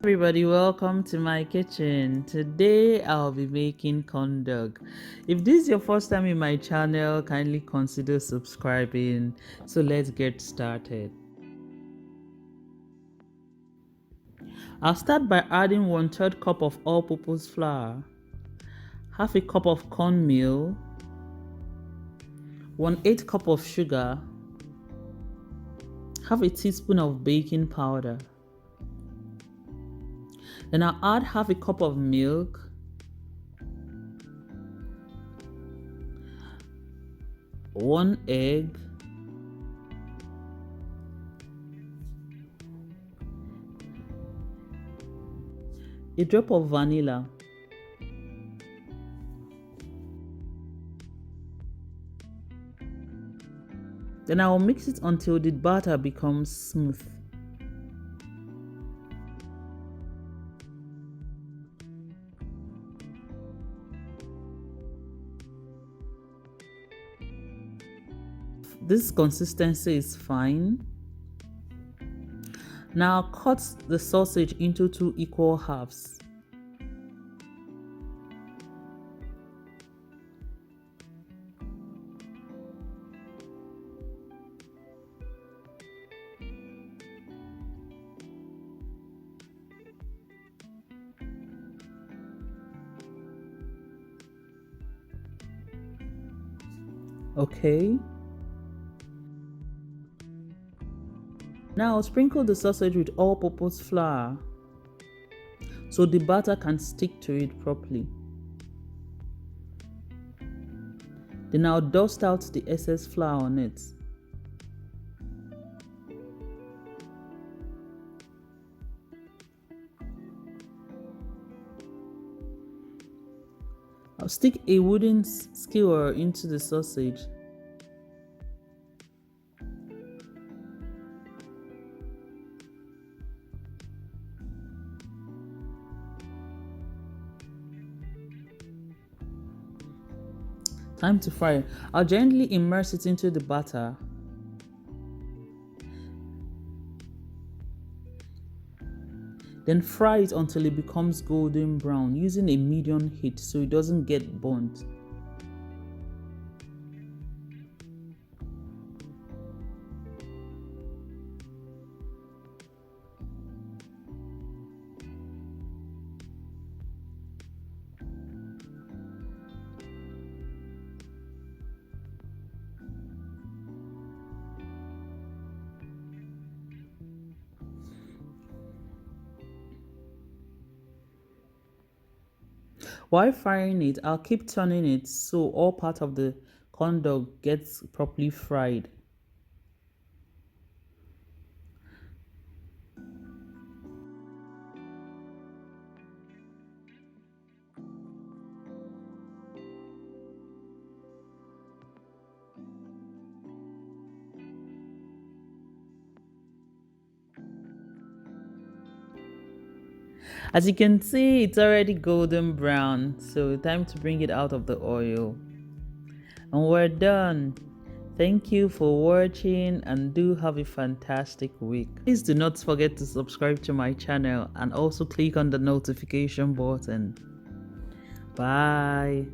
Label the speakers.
Speaker 1: Everybody, welcome to my kitchen. Today I'll be making corn dog. If this is your first time in my channel, kindly consider subscribing. So let's get started. I'll start by adding 1/3 cup of all-purpose flour, half a cup of cornmeal, 1/8 cup of sugar, half a teaspoon of baking powder. Then I'll add half a cup of milk, 1 egg, a drop of vanilla, then I will mix it until the batter becomes smooth. This consistency is fine. Now cut the sausage into 2 equal halves. Okay. Now sprinkle the sausage with all-purpose flour so the batter can stick to it properly. Then I'll dust out the excess flour on it. I'll stick a wooden skewer into the sausage. Time to fry. I'll gently immerse it into the batter. Then fry it until it becomes golden brown using a medium heat so it doesn't get burnt. While frying it, I'll keep turning it so all part of the corn dog gets properly fried. As you can see, it's already golden brown, so time to bring it out of the oil. And we're done. Thank you for watching and do have a fantastic week. Please do not forget to subscribe to my channel and also click on the notification button. Bye.